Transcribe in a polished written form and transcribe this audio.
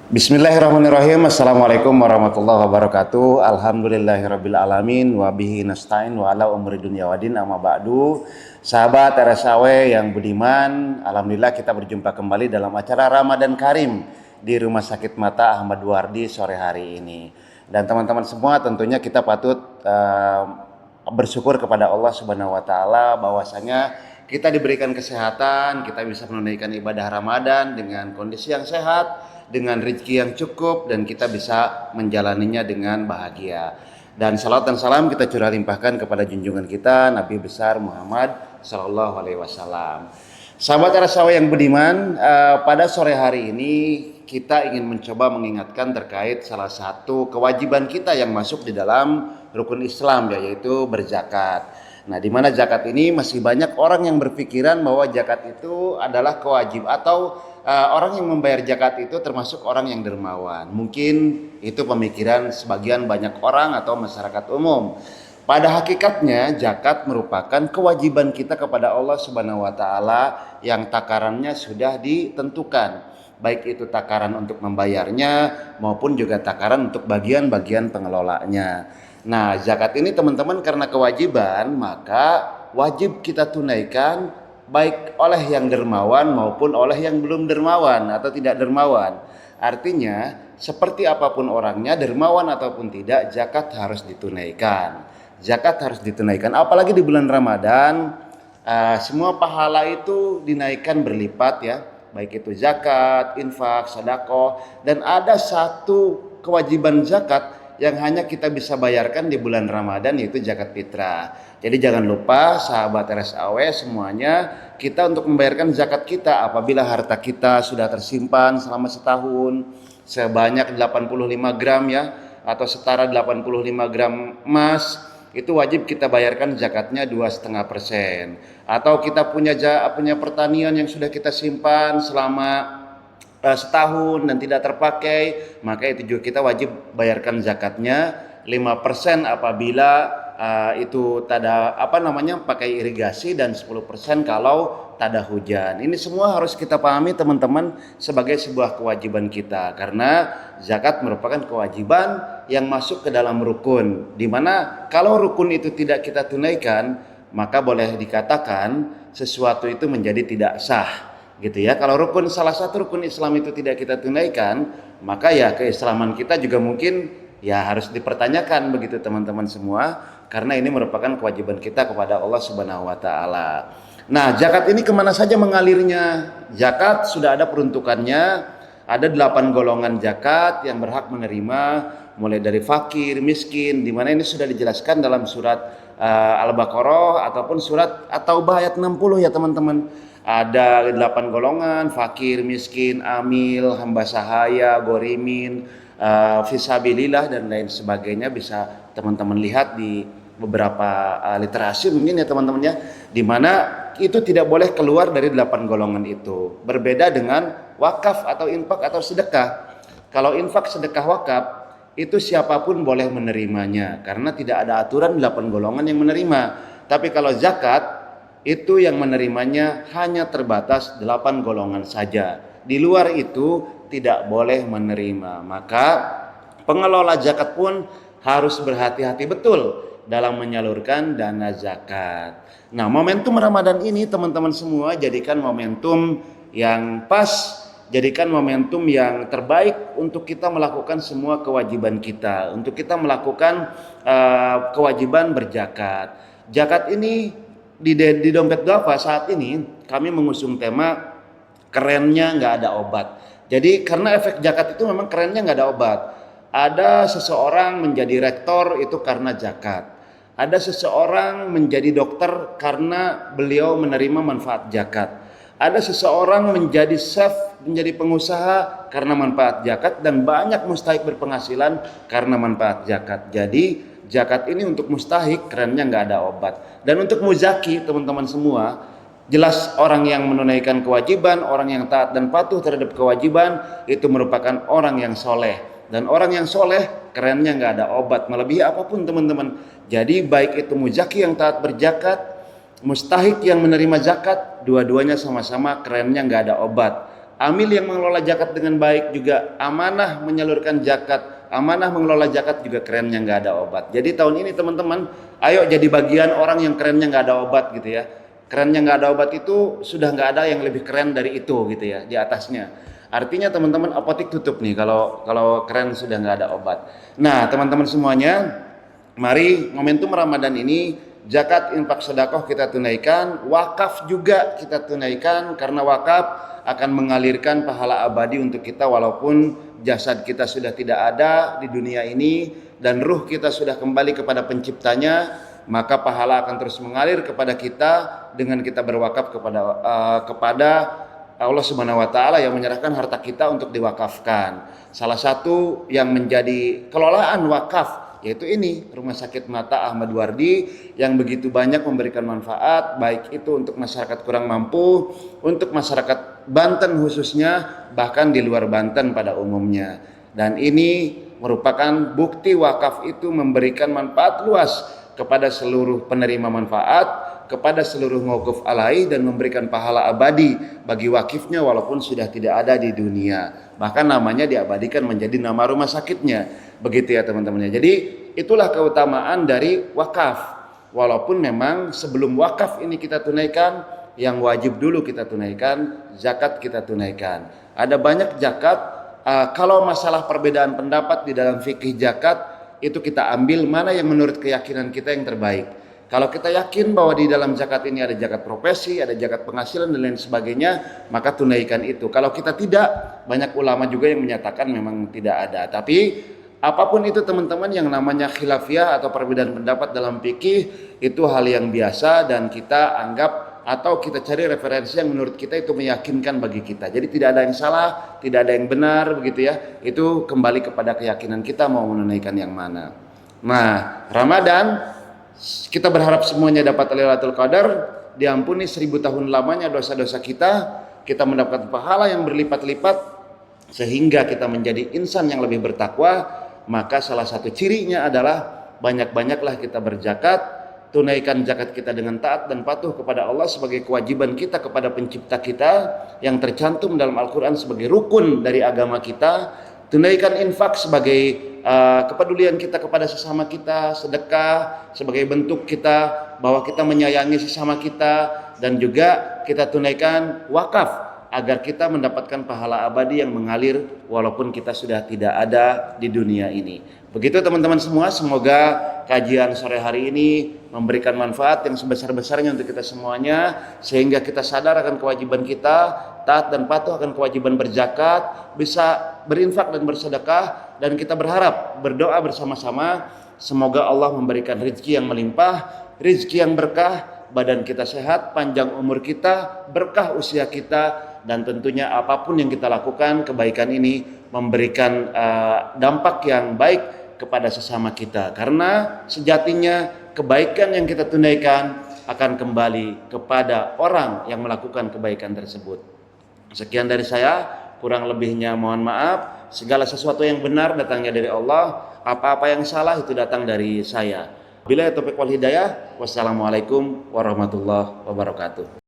Bismillahirrahmanirrahim. Assalamualaikum warahmatullahi wabarakatuh. Alhamdulillahirabbil alamin wa bihi nasta'in wa ala umuri dunya waddin amma ba'du. Sahabat RSAW yang budiman, alhamdulillah kita berjumpa kembali dalam acara Ramadan Karim di Rumah Sakit Mata Ahmad Wardi sore hari ini. Dan teman-teman semua, tentunya kita patut bersyukur kepada Allah Subhanahu wa taala bahwasanya kita diberikan kesehatan, kita bisa menunaikan ibadah Ramadan dengan kondisi yang sehat, dengan rezeki yang cukup, dan kita bisa menjalaninya dengan bahagia. Dan salawat dan salam kita curah limpahkan kepada junjungan kita Nabi besar Muhammad sallallahu alaihi wasallam. Sahabat RSAW yang budiman, pada sore hari ini kita ingin mencoba mengingatkan terkait salah satu kewajiban kita yang masuk di dalam rukun Islam, yaitu berzakat. Nah, di mana zakat ini masih banyak orang yang berpikiran bahwa zakat itu adalah kewajib, atau orang yang membayar zakat itu termasuk orang yang dermawan. Mungkin itu pemikiran sebagian banyak orang atau masyarakat umum. Pada hakikatnya zakat merupakan kewajiban kita kepada Allah Subhanahu wa taala yang takarannya sudah ditentukan. Baik itu takaran untuk membayarnya maupun juga takaran untuk bagian-bagian pengelolanya. Nah, zakat ini teman-teman karena kewajiban, maka wajib kita tunaikan baik oleh yang dermawan maupun oleh yang belum dermawan atau tidak dermawan. Artinya, seperti apapun orangnya, dermawan ataupun tidak, zakat harus ditunaikan. Zakat harus ditunaikan, apalagi di bulan Ramadan, semua pahala itu dinaikkan berlipat ya, baik itu zakat, infak, sedekah, dan ada satu kewajiban zakat yang hanya kita bisa bayarkan di bulan Ramadan, yaitu zakat fitrah. Jadi jangan lupa sahabat RSAW semuanya, kita untuk membayarkan zakat kita apabila harta kita sudah tersimpan selama setahun sebanyak 85 gram ya, atau setara 85 gram emas, itu wajib kita bayarkan zakatnya 2,5%. Atau kita punya pertanian yang sudah kita simpan selama setahun dan tidak terpakai, maka itu juga kita wajib bayarkan zakatnya 5% apabila itu tada pakai irigasi, dan 10% kalau tada hujan. Ini semua harus kita pahami teman-teman sebagai sebuah kewajiban kita, karena zakat merupakan kewajiban yang masuk ke dalam rukun, dimana kalau rukun itu tidak kita tunaikan, maka boleh dikatakan sesuatu itu menjadi tidak sah gitu ya. Kalau salah satu rukun Islam itu tidak kita tunaikan, maka ya keislaman kita juga mungkin ya harus dipertanyakan begitu teman-teman semua, karena ini merupakan kewajiban kita kepada Allah Subhanahu wa taala. Nah, zakat ini kemana saja mengalirnya? Zakat sudah ada peruntukannya, ada 8 golongan zakat yang berhak menerima, mulai dari fakir, miskin, di mana ini sudah dijelaskan dalam surat Al-Baqarah ataupun surat At-Taubah ayat 60 ya teman-teman. Ada 8 golongan, fakir, miskin, amil, hamba sahaya, gorimin, fisabilillah, dan lain sebagainya. Bisa teman-teman lihat di beberapa literasi mungkin ya teman-teman ya, di mana itu tidak boleh keluar dari 8 golongan itu. Berbeda dengan wakaf atau infak atau sedekah. Kalau infak, sedekah, wakaf itu siapapun boleh menerimanya, karena tidak ada aturan 8 golongan yang menerima. Tapi kalau zakat itu yang menerimanya hanya terbatas 8 golongan saja. Di luar itu tidak boleh menerima. Maka pengelola zakat pun harus berhati-hati betul dalam menyalurkan dana zakat. Nah, momentum Ramadan ini teman-teman semua jadikan momentum yang pas, jadikan momentum yang terbaik untuk kita melakukan semua kewajiban kita, untuk kita melakukan kewajiban berzakat. Zakat ini di dompet duafa saat ini kami mengusung tema kerennya nggak ada obat. Jadi karena efek zakat itu memang kerennya nggak ada obat. Ada seseorang menjadi rektor itu karena zakat. Ada seseorang menjadi dokter karena beliau menerima manfaat zakat. Ada seseorang menjadi chef, menjadi pengusaha karena manfaat zakat, dan banyak mustahik berpenghasilan karena manfaat zakat. Jadi zakat ini untuk mustahik kerennya nggak ada obat. Dan untuk muzaki teman-teman semua, jelas orang yang menunaikan kewajiban, orang yang taat dan patuh terhadap kewajiban itu merupakan orang yang soleh. Dan orang yang soleh kerennya nggak ada obat, melebihi apapun teman-teman. Jadi baik itu muzaki yang taat berzakat, mustahik yang menerima zakat, dua-duanya sama-sama kerennya nggak ada obat. Amil yang mengelola zakat dengan baik juga amanah menyalurkan zakat, amanah mengelola zakat juga kerennya nggak ada obat. Jadi tahun ini teman-teman, ayo jadi bagian orang yang kerennya nggak ada obat gitu ya. Kerennya nggak ada obat itu sudah nggak ada yang lebih keren dari itu gitu ya di atasnya. Artinya teman-teman apotik tutup nih kalau keren sudah nggak ada obat. Nah teman-teman semuanya, mari momentum Ramadan ini zakat, infak, sedekah kita tunaikan, wakaf juga kita tunaikan karena wakaf akan mengalirkan pahala abadi untuk kita walaupun jasad kita sudah tidak ada di dunia ini dan ruh kita sudah kembali kepada penciptanya, maka pahala akan terus mengalir kepada kita dengan kita berwakaf kepada Allah Subhanahu wa taala yang menyerahkan harta kita untuk diwakafkan. Salah satu yang menjadi kelolaan wakaf yaitu ini Rumah Sakit Mata Ahmad Wardi yang begitu banyak memberikan manfaat, baik itu untuk masyarakat kurang mampu, untuk masyarakat Banten khususnya, bahkan di luar Banten pada umumnya. Dan ini merupakan bukti wakaf itu memberikan manfaat luas kepada seluruh penerima manfaat, kepada seluruh mauquf alaih, dan memberikan pahala abadi bagi wakifnya walaupun sudah tidak ada di dunia. Bahkan namanya diabadikan menjadi nama rumah sakitnya. Begitu ya teman-temannya. Jadi itulah keutamaan dari wakaf. Walaupun memang sebelum wakaf ini kita tunaikan, yang wajib dulu kita tunaikan, zakat kita tunaikan. Ada banyak zakat, kalau masalah perbedaan pendapat di dalam fikih zakat, itu kita ambil mana yang menurut keyakinan kita yang terbaik. Kalau kita yakin bahwa di dalam zakat ini ada zakat profesi, ada zakat penghasilan dan lain sebagainya, maka tunaikan itu. Kalau kita tidak, banyak ulama juga yang menyatakan memang tidak ada. Tapi apapun itu teman-teman, yang namanya khilafiyah atau perbedaan pendapat dalam fikih itu hal yang biasa dan kita anggap atau kita cari referensi yang menurut kita itu meyakinkan bagi kita. Jadi tidak ada yang salah, tidak ada yang benar begitu ya. Itu kembali kepada keyakinan kita mau menunaikan yang mana. Nah, Ramadan kita berharap semuanya dapat Lailatul Qadar, diampuni 1000 tahun lamanya dosa-dosa kita mendapatkan pahala yang berlipat-lipat sehingga kita menjadi insan yang lebih bertakwa. Maka salah satu cirinya adalah banyak-banyaklah kita berzakat, tunaikan zakat kita dengan taat dan patuh kepada Allah sebagai kewajiban kita kepada pencipta kita yang tercantum dalam Al-Quran sebagai rukun dari agama kita. Tunaikan infak sebagai kepedulian kita kepada sesama kita, sedekah sebagai bentuk kita bahwa kita menyayangi sesama kita, dan juga kita tunaikan wakaf agar kita mendapatkan pahala abadi yang mengalir walaupun kita sudah tidak ada di dunia ini. Begitu teman-teman semua, semoga kajian sore hari ini memberikan manfaat yang sebesar-besarnya untuk kita semuanya, sehingga kita sadar akan kewajiban kita, taat dan patuh akan kewajiban berzakat, bisa berinfak dan bersedekah, dan kita berharap berdoa bersama-sama semoga Allah memberikan rezeki yang melimpah, rezeki yang berkah, badan kita sehat, panjang umur kita, berkah usia kita, dan tentunya apapun yang kita lakukan kebaikan ini memberikan dampak yang baik kepada sesama kita, karena sejatinya kebaikan yang kita tunaikan akan kembali kepada orang yang melakukan kebaikan tersebut. Sekian dari saya, kurang lebihnya mohon maaf. Segala sesuatu yang benar datangnya dari Allah, apa-apa yang salah itu datang dari saya. Billahi taufiq wal hidayah. Wassalamualaikum warahmatullahi wabarakatuh.